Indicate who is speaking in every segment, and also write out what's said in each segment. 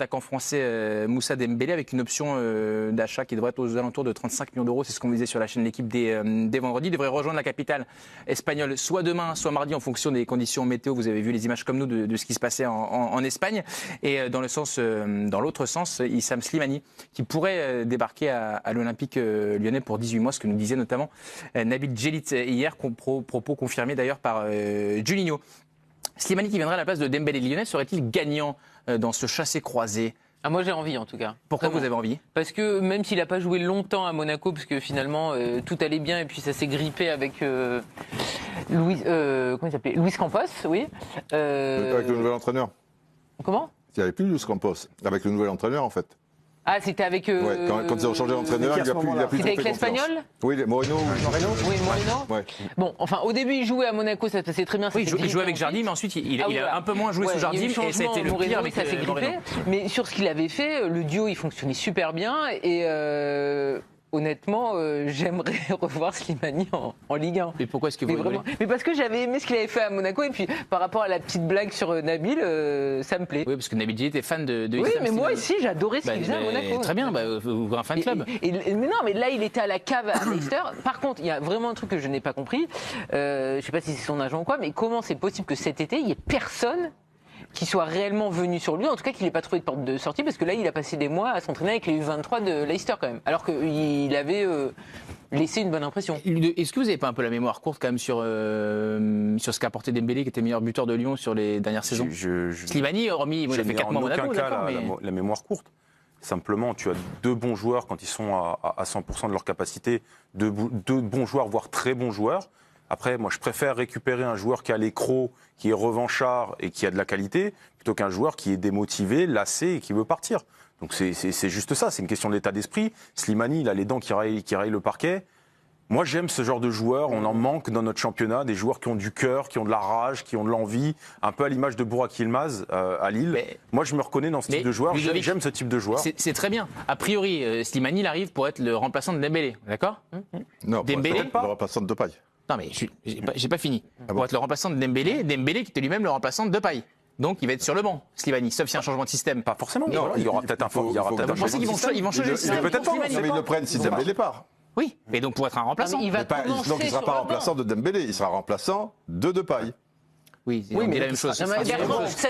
Speaker 1: l'attaquant français Moussa Dembélé avec une option d'achat qui devrait être aux alentours de 35 millions d'euros. C'est ce qu'on disait sur la chaîne L'équipe dès vendredi. Il devrait rejoindre la capitale espagnole soit demain, soit mardi en fonction des conditions météo. Vous avez vu les images comme nous de ce qui se passait en Espagne. Et dans l'autre sens, Issam Slimani qui pourrait débarquer à l'Olympique lyonnais pour 18 mois, ce que nous disait notamment Nabil Djellit hier, propos confirmés d'ailleurs par Juninho. Slimani qui viendrait à la place de Dembélé lyonnais, serait-il gagnant dans ce chassé-croisé?
Speaker 2: Moi j'ai envie en tout cas.
Speaker 1: Pourquoi
Speaker 2: Vraiment.
Speaker 1: Vous avez envie?
Speaker 2: Parce que même s'il n'a pas joué longtemps à Monaco, parce que finalement tout allait bien et puis ça s'est grippé avec comment il s'appelait, Luis Campos, oui.
Speaker 3: Avec le nouvel entraîneur.
Speaker 2: Comment?
Speaker 3: Il n'y avait plus Luis Campos, avec le nouvel entraîneur en fait.
Speaker 2: Ah, c'était avec.
Speaker 3: Ouais, quand ils ont changé d'entraîneur, il a plus.
Speaker 2: C'était avec l'Espagnol?
Speaker 3: Oui, Moreno.
Speaker 2: Oui, Moreno.
Speaker 3: Ouais.
Speaker 2: Bon, enfin, au début, il jouait à Monaco, ça se passait très bien.
Speaker 1: Oui, il jouait avec Jardim, mais ensuite il a un peu moins joué sous Jardim et ça a été le pire avec
Speaker 2: Moreno. Mais sur ce qu'il avait fait, le duo, il fonctionnait super bien et. Honnêtement, j'aimerais revoir Slimani en Ligue 1.
Speaker 1: Et pourquoi est-ce que vous
Speaker 2: vraiment... Mais parce que j'avais aimé ce qu'il avait fait à Monaco et puis par rapport à la petite blague sur Nabil, ça me plaît.
Speaker 1: Oui, parce que Nabil Djellit était fan de
Speaker 2: oui, mais moi aussi, j'adorais ce qu'il faisait à Monaco.
Speaker 1: Très bien, vous un fan club.
Speaker 2: Mais non, mais là, il était à la cave à Leicester. Par contre, il y a vraiment un truc que je n'ai pas compris. Je ne sais pas si c'est son agent ou quoi, mais comment c'est possible que cet été, il n'y ait personne qui soit réellement venu sur lui, en tout cas qu'il n'ait pas trouvé de porte de sortie, parce que là il a passé des mois à s'entraîner avec les U23 de Leicester quand même, alors qu'il avait laissé une bonne impression.
Speaker 1: Est-ce que vous n'avez pas un peu la mémoire courte quand même sur ce qu'a apporté Dembélé, qui était meilleur buteur de Lyon sur les dernières saisons? Slimani, hormis, il a fait 4 mois à Monaco, d'accord, mais...
Speaker 4: la mémoire courte. Simplement, tu as deux bons joueurs quand ils sont à 100% de leur capacité, deux bons joueurs, voire très bons joueurs. Après, moi, je préfère récupérer un joueur qui a l'écrou, qui est revanchard et qui a de la qualité, plutôt qu'un joueur qui est démotivé, lassé et qui veut partir. Donc c'est juste ça, c'est une question d'état d'esprit. Slimani, il a les dents qui raillent le parquet. Moi, j'aime ce genre de joueurs. On en manque dans notre championnat, des joueurs qui ont du cœur, qui ont de la rage, qui ont de l'envie, un peu à l'image de Burak Yilmaz à Lille. Moi, je me reconnais dans ce type de joueur. J'aime ce type de joueur.
Speaker 1: C'est très bien. A priori, Slimani, il arrive pour être le remplaçant de Dembélé, d'accord?
Speaker 3: Non,
Speaker 1: Dembélé,
Speaker 3: pas le remplaçant de Depay.
Speaker 1: Non, mais j'ai pas fini. Pour être le remplaçant de Dembélé qui était lui-même le remplaçant de Depay. Donc il va être sur le banc, Slimani, sauf s'il y a un changement de système.
Speaker 4: Pas forcément.
Speaker 3: Non,
Speaker 4: il y aura peut-être un changement de système.
Speaker 1: Ils vont changer le système.
Speaker 3: Peut-être pas, mais ils le prennent si Dembélé part.
Speaker 1: Oui, mais donc pour être un remplaçant.
Speaker 2: Il va
Speaker 3: donc il ne sera pas remplaçant de Dembélé, il sera remplaçant de Depay.
Speaker 1: Oui, mais la même chose.
Speaker 2: Ça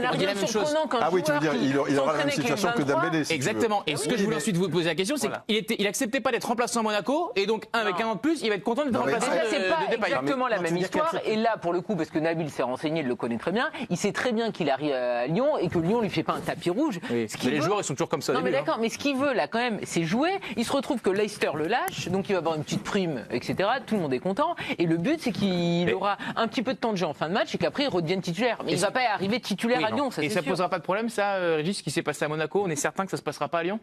Speaker 2: n'a rien de surprenant quand
Speaker 3: ah oui, tu veux dire, il aura la même situation que Dembélé.
Speaker 1: Exactement. Et ce que je voulais ensuite vous poser la question, c'est qu'il acceptait pas d'être remplaçant à Monaco, et donc avec un an de plus, il va être content d'être remplaçant
Speaker 2: déjà, c'est pas
Speaker 1: de Depay.
Speaker 2: exactement la même histoire. Et là, pour le coup, parce que Nabil s'est renseigné, il le connaît très bien, il sait très bien qu'il arrive à Lyon et que Lyon lui fait pas un tapis rouge.
Speaker 1: Mais les joueurs, ils sont toujours comme ça.
Speaker 2: Non, mais d'accord, mais ce qu'il veut là, quand même, c'est jouer. Il se retrouve que Leicester le lâche, donc il va avoir une petite prime, etc. Tout le monde est content. Et le but, c'est qu'il aura un petit peu de temps de jeu en fin de match et qu'après, il redevienne titulaire. Mais il va pas arriver titulaire à Lyon, ça
Speaker 1: et
Speaker 2: c'est
Speaker 1: ça
Speaker 2: sûr.
Speaker 1: posera pas de problème, ça, Régis, ce qui s'est passé à Monaco? On est certain que ça se passera pas à Lyon?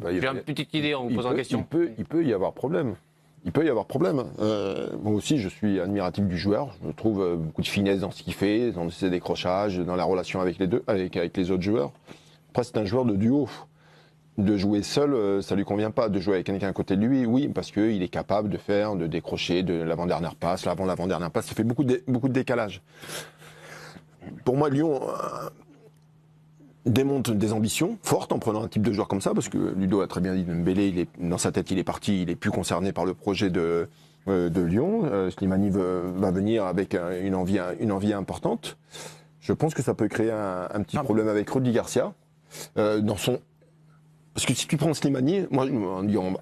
Speaker 1: J'ai une petite idée en vous posant la question.
Speaker 5: Il peut y avoir problème. Il peut y avoir problème. Moi aussi, je suis admiratif du joueur. Je trouve beaucoup de finesse dans ce qu'il fait, dans ses décrochages, dans la relation avec les autres joueurs. Après, c'est un joueur de duo. De jouer seul, ça lui convient pas. De jouer avec quelqu'un à côté de lui, oui, parce qu'il est capable de décrocher de l'avant-dernière passe, l'avant-dernière passe. Ça fait beaucoup de décalage. Pour moi, Lyon démontre des ambitions fortes en prenant un type de joueur comme ça, parce que Ludo a très bien dit, Dembélé, dans sa tête, il est parti, il est plus concerné par le projet de Lyon. Slimani va venir avec une envie importante. Je pense que ça peut créer un petit problème avec Rudy Garcia. Parce que si tu prends Slimani, moi,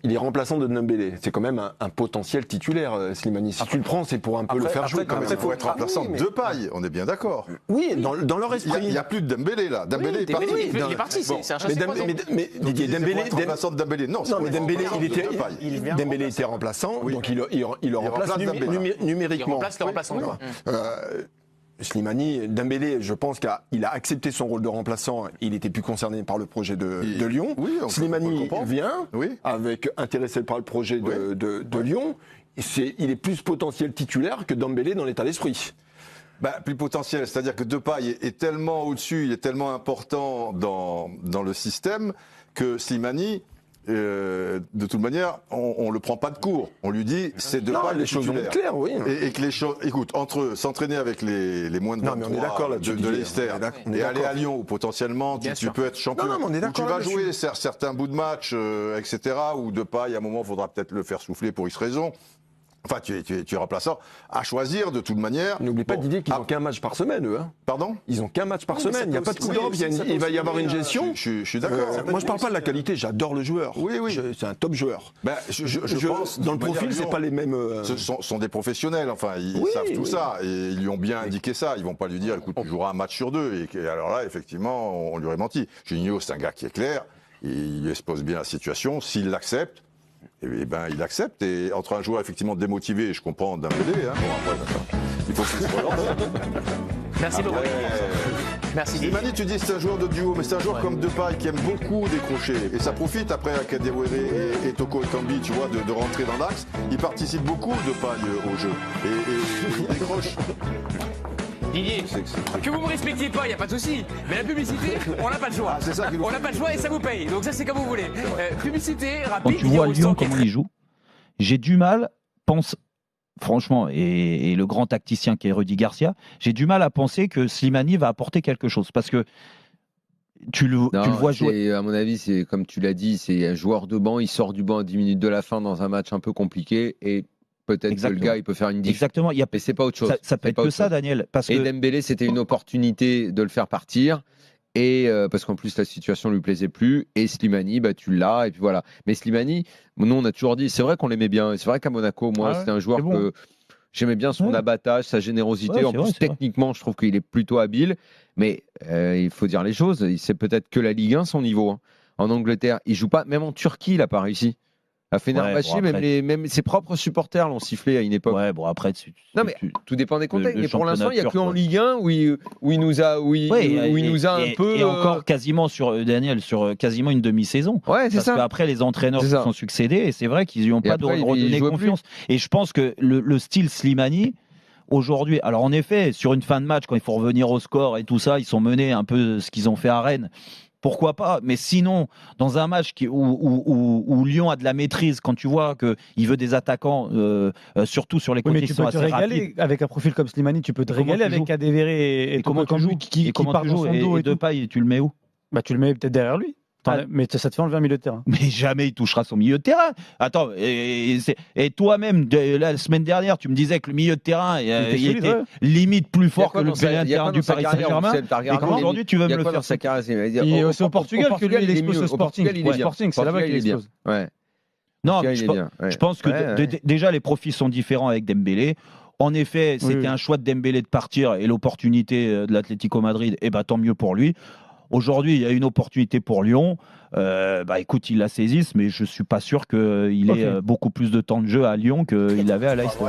Speaker 5: il est remplaçant de Dembélé. C'est quand même un potentiel titulaire, Slimani. Si tu le prends, c'est pour un peu le faire jouer.
Speaker 3: Après, il faut être remplaçant de Depay, on est bien d'accord.
Speaker 5: Oui, dans leur esprit.
Speaker 3: Il n'y a plus de Dembélé là. Dembélé est parti.
Speaker 1: Il est parti, c'est un chassé-croisé.
Speaker 5: Mais Didier Dembélé.
Speaker 3: Remplaçant de Dembélé, non.
Speaker 5: Non, mais Dembélé était remplaçant, donc il le remplace numériquement.
Speaker 1: Il remplace le remplaçant.
Speaker 5: Slimani, Dembélé, je pense qu'il a accepté son rôle de remplaçant. Il était plus concerné par le projet de Lyon.
Speaker 3: Oui,
Speaker 5: Slimani vient intéressé par le projet de Lyon. Il est plus potentiel titulaire que Dembélé dans l'état d'esprit.
Speaker 3: Plus potentiel, c'est-à-dire que Depay est tellement au-dessus, il est tellement important dans le système que Slimani de toute manière, on le prend pas de court. On lui dit, c'est de pas
Speaker 5: les choses vont être claires, oui.
Speaker 3: Et que les choses, écoute, entre s'entraîner avec les moins de 23
Speaker 5: mais on est d'accord là,
Speaker 3: de Leicester et aller à Lyon où potentiellement tu peux être champion,
Speaker 5: Non, mais on est
Speaker 3: où tu
Speaker 5: d'accord
Speaker 3: vas
Speaker 5: là-dessus.
Speaker 3: jouer certains bouts de match, etc. Où Depay, à un moment, il faudra peut-être le faire souffler pour X raison. Enfin, tu es remplaçant. À choisir, de toute manière.
Speaker 5: N'oublie pas Didier qu'ils n'ont qu'un match par semaine, eux. Hein.
Speaker 3: Pardon ?
Speaker 5: Ils n'ont qu'un match par
Speaker 3: Oui, mais
Speaker 5: semaine.
Speaker 3: ça
Speaker 5: Il n'y a
Speaker 3: peut
Speaker 5: pas de
Speaker 3: aussi-
Speaker 5: Coupe d'Europe.
Speaker 3: oui,
Speaker 5: Il va y avoir une gestion.
Speaker 3: Je suis d'accord.
Speaker 5: Moi, je ne parle pas de la qualité. J'adore le joueur.
Speaker 3: Oui.
Speaker 5: C'est un top joueur.
Speaker 3: Ben, je pense,
Speaker 5: dans le
Speaker 3: de manière,
Speaker 5: profil, c'est
Speaker 3: Lyon,
Speaker 5: pas les mêmes.
Speaker 3: Ce sont des professionnels, enfin, ils
Speaker 5: Oui,
Speaker 3: savent tout
Speaker 5: oui.
Speaker 3: ça, et ils lui ont bien indiqué ça. Ils vont pas lui dire, écoute, tu joueras un match sur 2. Et alors là, effectivement, on lui aurait menti. Juninho, c'est un gars qui est clair, et il lui expose bien la situation. S'il l'accepte, eh ben, il accepte. Et entre un joueur effectivement démotivé, je comprends d'un BD, hein, bon, après, il faut qu'il se relance.
Speaker 1: Merci beaucoup. Merci Didier.
Speaker 3: Slimani, tu dis que c'est un joueur de duo, mais c'est un joueur comme Depay qui aime beaucoup décrocher. Et ça profite après à Kadewere et Toko Ekambi, tu vois, de rentrer dans l'axe. Il participe beaucoup, Depay, au jeu. Et il décroche.
Speaker 1: Didier,
Speaker 3: C'est-
Speaker 1: que vous me respectiez pas, il n'y a pas de souci. Mais la publicité, on n'a pas de choix.
Speaker 3: Ah, c'est ça qui nous
Speaker 1: On n'a
Speaker 3: fait
Speaker 1: pas de choix et ça vous paye. Donc ça, c'est comme vous voulez. Publicité, rapide.
Speaker 6: Quand tu
Speaker 1: Didier
Speaker 6: vois
Speaker 1: Rostand
Speaker 6: Lyon
Speaker 1: qui est
Speaker 6: comment il joue, j'ai du mal, franchement, et le grand tacticien qui est Rudy Garcia, j'ai du mal à penser que Slimani va apporter quelque chose. Parce que tu le vois jouer.
Speaker 7: À mon avis, c'est comme tu l'as dit, c'est un joueur de banc, il sort du banc à 10 minutes de la fin dans un match un peu compliqué et peut-être que
Speaker 6: Exactement.
Speaker 7: le gars, il peut faire une différence.
Speaker 6: Exactement.
Speaker 7: Mais c'est pas autre chose.
Speaker 6: Ça peut
Speaker 7: C'est
Speaker 6: être
Speaker 7: pas
Speaker 6: que
Speaker 7: autre
Speaker 6: ça,
Speaker 7: chose.
Speaker 6: Daniel. Parce
Speaker 7: Et
Speaker 6: que
Speaker 7: Dembélé, c'était une opportunité de le faire partir. Et parce qu'en plus la situation lui plaisait plus, et Slimani, bah tu l'as, et puis voilà. Mais Slimani, nous on a toujours dit, c'est vrai qu'on l'aimait bien, c'est vrai qu'à Monaco, moi
Speaker 6: Ouais,
Speaker 7: c'était un joueur
Speaker 6: c'est bon.
Speaker 7: que j'aimais bien son
Speaker 6: Ouais.
Speaker 7: abattage, sa générosité.
Speaker 6: Ouais,
Speaker 7: En
Speaker 6: c'est
Speaker 7: plus
Speaker 6: vrai, c'est vrai.
Speaker 7: techniquement, je trouve qu'il est plutôt habile, mais il faut dire les choses, c'est peut-être que la Ligue 1 son niveau. Hein. En Angleterre, il joue pas, même en Turquie, il a pas réussi. À Fenerbahçe,
Speaker 6: bon, après-
Speaker 7: même ses propres supporters l'ont sifflé à une époque.
Speaker 6: ouais, bon, après,
Speaker 7: Non, mais tout dépend des contextes.
Speaker 6: le
Speaker 7: Mais pour l'instant, il n'y a
Speaker 6: championnat
Speaker 7: que en
Speaker 6: turc,
Speaker 7: Ligue 1 où il nous a, où il nous a un peu.
Speaker 6: Et encore quasiment Daniel, sur quasiment une demi-saison.
Speaker 7: Ouais, c'est
Speaker 6: Parce
Speaker 7: ça.
Speaker 6: qu'après, les entraîneurs
Speaker 7: C'est
Speaker 6: se
Speaker 7: ça.
Speaker 6: sont succédés et c'est vrai qu'ils lui ont
Speaker 7: Et
Speaker 6: pas
Speaker 7: après, il
Speaker 6: redonné
Speaker 7: jouait
Speaker 6: confiance. Et je pense que le style Slimani, aujourd'hui, alors en effet, sur une fin de match, quand il faut revenir au score et tout ça, ils sont menés un peu ce qu'ils ont fait à Rennes. Pourquoi pas? Mais sinon, dans un match où Lyon a de la maîtrise, quand tu vois qu'il veut des attaquants, surtout sur les
Speaker 8: Oui,
Speaker 6: côtés
Speaker 8: mais
Speaker 6: qui
Speaker 8: tu peux
Speaker 6: sont
Speaker 8: te
Speaker 6: assez
Speaker 8: régaler
Speaker 6: rapides.
Speaker 8: avec un profil comme Slimani, tu peux te
Speaker 6: Et comment
Speaker 8: régaler
Speaker 6: tu
Speaker 8: avec
Speaker 6: joues
Speaker 8: Kadewere et
Speaker 6: comment tu joues
Speaker 8: qui
Speaker 6: et comment
Speaker 8: part
Speaker 6: tu
Speaker 8: dans
Speaker 6: joues
Speaker 8: son dos
Speaker 6: et
Speaker 8: et tout.
Speaker 6: Depay, tu le mets où?
Speaker 8: Bah, tu le mets peut-être derrière lui.
Speaker 6: Ah.
Speaker 8: Mais ça te fait enlever un milieu de terrain.
Speaker 6: Mais jamais il touchera son milieu de terrain. Attends, et toi-même, la semaine dernière, tu me disais que le milieu de terrain il
Speaker 8: était
Speaker 6: était
Speaker 8: solide, ouais.
Speaker 6: limite plus fort que le
Speaker 7: Il y a
Speaker 6: milieu de terrain
Speaker 7: quoi
Speaker 6: du
Speaker 7: dans sa
Speaker 6: Paris
Speaker 7: carrière,
Speaker 6: Saint-Germain.
Speaker 7: Roussel, t'as
Speaker 6: Et
Speaker 7: regardé
Speaker 6: qu'aujourd'hui, tu veux
Speaker 7: Il y
Speaker 6: me
Speaker 7: a
Speaker 6: le
Speaker 7: quoi
Speaker 6: faire
Speaker 7: dans sa carrière
Speaker 8: C'est au Portugal que lui, il explose au Sporting.
Speaker 7: il est bien.
Speaker 8: Sporting, c'est là-bas qu'il
Speaker 7: Portugal, il est bien.
Speaker 8: explose.
Speaker 7: Ouais.
Speaker 6: Non,
Speaker 7: Portugal,
Speaker 6: mais
Speaker 7: il est bien. Ouais.
Speaker 6: je pense que
Speaker 7: Ouais.
Speaker 6: déjà, les profils sont différents avec Dembélé. En effet, c'était
Speaker 8: oui.
Speaker 6: un choix de Dembélé de partir et l'opportunité de l'Atlético Madrid, eh ben, tant mieux pour lui. Aujourd'hui, il y a une opportunité pour Lyon. Bah, écoute, ils la saisissent, mais je ne suis pas sûr qu'il ait beaucoup plus de temps de jeu à Lyon qu'il avait à Leicester.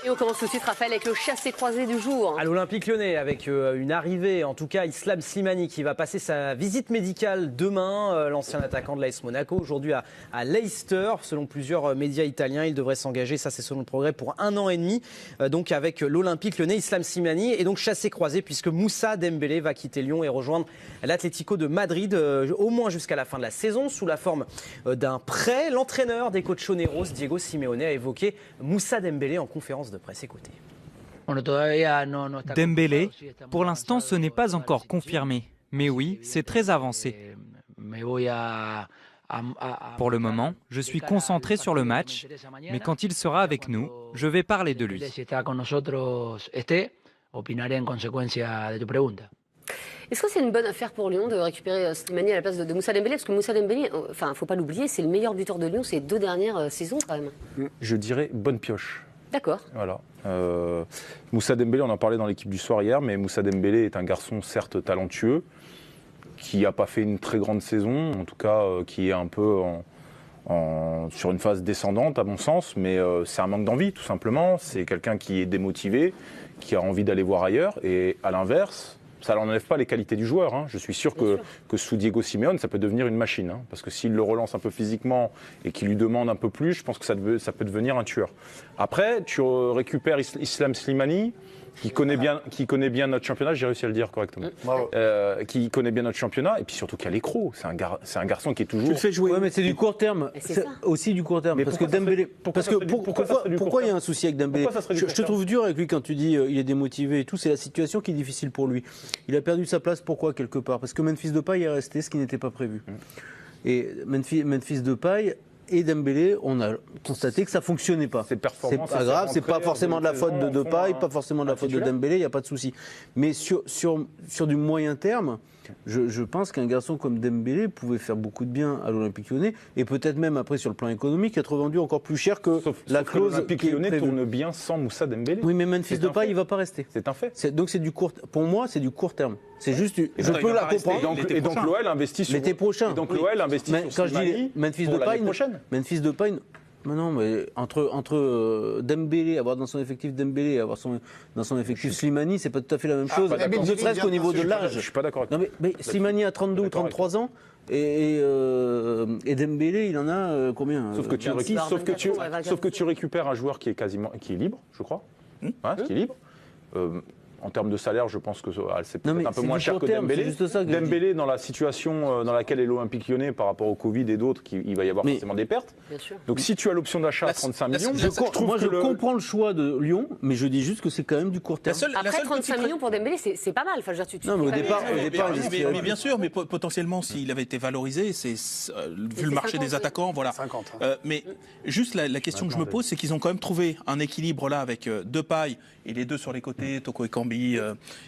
Speaker 9: Et on commence tout de suite, Raphaël, avec le chassé-croisé du jour.
Speaker 10: À l'Olympique Lyonnais, avec une arrivée, en tout cas Islam Slimani, qui va passer sa visite médicale demain. L'ancien attaquant de l'AS Monaco, aujourd'hui à Leicester. Selon plusieurs médias italiens, il devrait s'engager, ça c'est selon le progrès, pour 1 an et demi. Donc avec l'Olympique Lyonnais, Islam Slimani est donc chassé-croisé, puisque Moussa Dembélé va quitter Lyon et rejoindre l'Atlético de Madrid, au moins jusqu'à la fin de la saison, sous la forme d'un prêt. L'entraîneur des Colchoneros, Diego Simeone, a évoqué Moussa Dembélé en conférence de presse. Écoutez.
Speaker 11: Dembélé, pour l'instant, ce n'est pas encore confirmé. Mais oui, c'est très avancé. Pour le moment, je suis concentré sur le match, mais quand il sera avec nous, je vais parler de lui.
Speaker 9: Est-ce que c'est une bonne affaire pour Lyon de récupérer Slimani à la place de Moussa Dembélé? Parce que Moussa Dembélé, enfin, faut pas l'oublier, c'est le meilleur buteur de Lyon ces 2 dernières saisons quand même.
Speaker 4: Je dirais bonne pioche.
Speaker 9: D'accord.
Speaker 4: Voilà. Moussa Dembélé, on en parlait dans l'équipe du soir hier, mais Moussa Dembélé est un garçon certes talentueux, qui n'a pas fait une très grande saison, en tout cas qui est un peu sur une phase descendante à mon sens, mais c'est un manque d'envie tout simplement. C'est quelqu'un qui est démotivé, qui a envie d'aller voir ailleurs, et à l'inverse, ça n'enlève pas les qualités du joueur. Hein. Je suis sûr que sous Diego Simeone, ça peut devenir une machine. Hein, parce que s'il le relance un peu physiquement et qu'il lui demande un peu plus, je pense que ça peut devenir un tueur. Après, tu récupères Islam Slimani. qui connaît bien notre championnat, j'ai réussi à le dire correctement. Qui connaît bien notre championnat, et puis surtout qui a les crocs. C'est un garçon qui est toujours.
Speaker 12: Tu le fais jouer.
Speaker 13: Ouais, mais c'est du court terme. C'est aussi du court terme.
Speaker 4: Mais
Speaker 13: parce que Dembélé. Pourquoi il y a un souci avec Dembélé? Je te trouve dur avec lui quand tu dis il est démotivé et tout. C'est la situation qui est difficile pour lui. Il a perdu sa place. Pourquoi quelque part? Parce que Memphis Depay est resté, ce qui n'était pas prévu. Et Memphis Depay et Dembélé, on a constaté que ça fonctionnait pas. C'est pas grave, c'est pas forcément de la faute de Depay, pas forcément de la faute de Dembélé, il n'y a pas de souci. Mais sur du moyen terme, je pense qu'un garçon comme Dembélé pouvait faire beaucoup de bien à l'Olympique Lyonnais et peut-être même après sur le plan économique être vendu encore plus cher que la clause.
Speaker 4: L'Olympique Lyonnais tourne bien sans Moussa Dembélé.
Speaker 13: Oui, mais Memphis Depay, il va pas rester.
Speaker 4: C'est un fait.
Speaker 13: Donc c'est du court. Pour moi, c'est du court terme. C'est juste. Je peux la comprendre.
Speaker 4: Et donc l'OL investit sur
Speaker 13: l'été prochain.
Speaker 4: Et donc l'OL investit sur Slimani pour l'année prochaine.
Speaker 13: Memphis Depay. Non, mais entre Dembélé, avoir dans son effectif Dembélé et avoir dans son effectif Slimani, c'est pas tout à fait la même chose. Ne serait-ce qu'au niveau de l'âge.
Speaker 4: Je suis pas d'accord avec toi.
Speaker 13: Mais Slimani a 32 ou 33 ans. Et Dembélé, il en a combien?
Speaker 4: Sauf que tu récupères un joueur qui est libre, je crois. Qui est libre. En termes de salaire, je pense que c'est peut-être un peu moins cher que Dembélé. Dembélé, dans la situation dans laquelle est l'Olympique Lyonnais par rapport au Covid et d'autres, il va y avoir forcément des pertes. Donc si tu as l'option d'achat à 35 millions,
Speaker 13: je comprends le choix de Lyon, mais je dis juste que c'est quand même du court terme.
Speaker 9: Après, 35 millions pour Dembélé, c'est pas mal. Enfin, je veux dire,
Speaker 13: non, mais au départ,
Speaker 12: mais bien sûr, mais potentiellement, s'il avait été valorisé, vu le marché des attaquants, voilà. 50. Mais juste la question que je me pose, c'est qu'ils ont quand même trouvé un équilibre là avec Depay et les deux sur les côtés, Toko Ekambi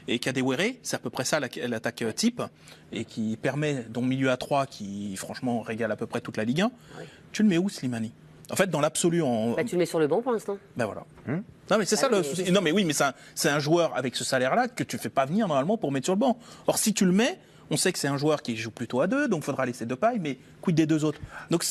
Speaker 12: et Kadewere, c'est à peu près ça l'attaque type, et qui permet, dont milieu à 3 qui franchement régale à peu près toute la Ligue 1. Oui. Tu le mets où, Slimani? En fait, dans l'absolu,
Speaker 9: tu le mets sur le banc pour l'instant.
Speaker 12: Ben voilà. Non mais c'est ça le souci. Non mais oui, mais c'est un joueur avec ce salaire-là que tu fais pas venir normalement pour mettre sur le banc. Or si tu le mets, on sait que c'est un joueur qui joue plutôt à 2, donc il faudra laisser Depay, mais quid des deux autres? Donc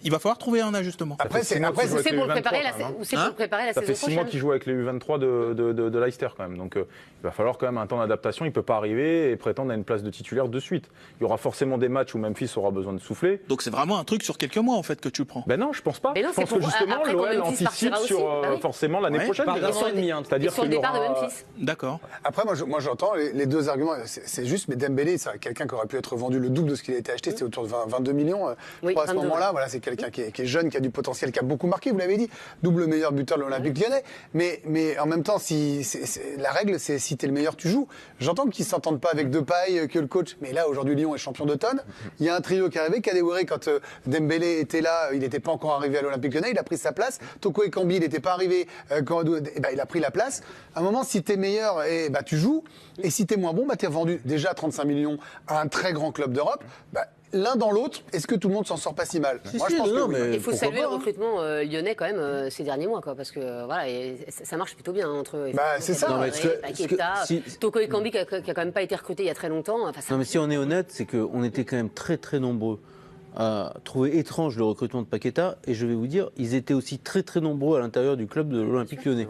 Speaker 12: il va falloir trouver un ajustement.
Speaker 9: Après, c'est pour le préparer la saison prochaine.
Speaker 4: Ça fait 6 mois qu'il joue avec les U23 de Leicester quand même. Donc il va falloir quand même un temps d'adaptation. Il ne peut pas arriver et prétendre à une place de titulaire de suite. Il y aura forcément des matchs où Memphis aura besoin de souffler.
Speaker 12: Donc c'est vraiment un truc sur quelques mois en fait que tu prends.
Speaker 4: Ben non, je pense pas. Je pense que justement l'OL anticipe sur forcément l'année prochaine.
Speaker 9: C'est-à-dire sur le départ de Memphis.
Speaker 12: D'accord.
Speaker 14: Après moi j'entends les deux arguments. C'est juste, mais Dembélé, c'est quelqu'un qui aurait pu être vendu le double de ce qu'il a été acheté. C'était autour de 22 millions. Je crois à ce moment-là. Voilà, c'est quelqu'un qui est jeune, qui a du potentiel, qui a beaucoup marqué, vous l'avez dit, double meilleur buteur de l'Olympique Lyonnais. Mais en même temps, la règle, c'est si t'es le meilleur, tu joues. J'entends qu'ils s'entendent pas avec Depay, que le coach. Mais là, aujourd'hui, Lyon est champion d'automne. Il y a un trio qui est arrivé. Kadewere, quand Dembélé était là, il n'était pas encore arrivé à l'Olympique Lyonnais. Il a pris sa place. Toko Ekambi, il n'était pas arrivé quand il a pris la place. À un moment, si t'es meilleur, tu joues. Et si t'es moins bon, t'es vendu déjà 35 millions à un très grand club d'Europe. L'un dans l'autre, est-ce que tout le monde s'en sort pas si mal?
Speaker 9: Moi, je pense que oui. Il faut saluer le recrutement lyonnais quand même ces derniers mois, parce que voilà, ça marche plutôt bien entre.
Speaker 14: C'est ça.
Speaker 9: Toko Ekambi qui a quand même pas été recruté il y a très longtemps.
Speaker 13: Non, mais si on est honnête, c'est qu'on était quand même très très nombreux à trouver étrange le recrutement de Paqueta, et je vais vous dire, ils étaient aussi très très nombreux à l'intérieur du club de l'Olympique Lyonnais.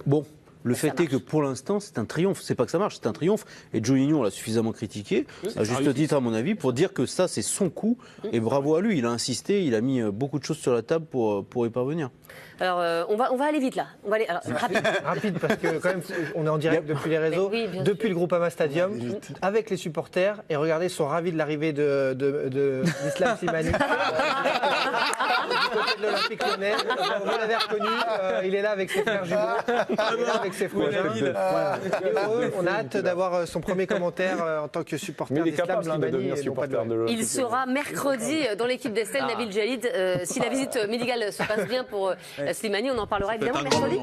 Speaker 13: Bon. Le fait est que pour l'instant, c'est un triomphe. C'est pas que ça marche, c'est un triomphe. Et Juninho, on l'a suffisamment critiqué, à juste titre à mon avis, pour dire que ça, c'est son coup. Et bravo à lui. Il a insisté, il a mis beaucoup de choses sur la table pour y parvenir.
Speaker 9: Alors, on va aller vite là. On va aller rapide.
Speaker 10: Rapide parce que quand même, on est en direct depuis les réseaux, depuis le Groupama Stadium, avec les supporters. Et regardez, ils sont ravis de l'arrivée d'Islam Slimani. Du côté de l'Olympique Lyonnais. Vous l'avez reconnu, il est là avec ses frères jumeaux. Il est là avec ses frères. On a hâte d'avoir son premier commentaire en tant que supporter d'Islam Slimani.
Speaker 9: Il sera mercredi dans l'équipe d'Estelle, Nabil Jalid. Si la visite médicale se passe bien pour Slimani, on en parlera évidemment mercredi.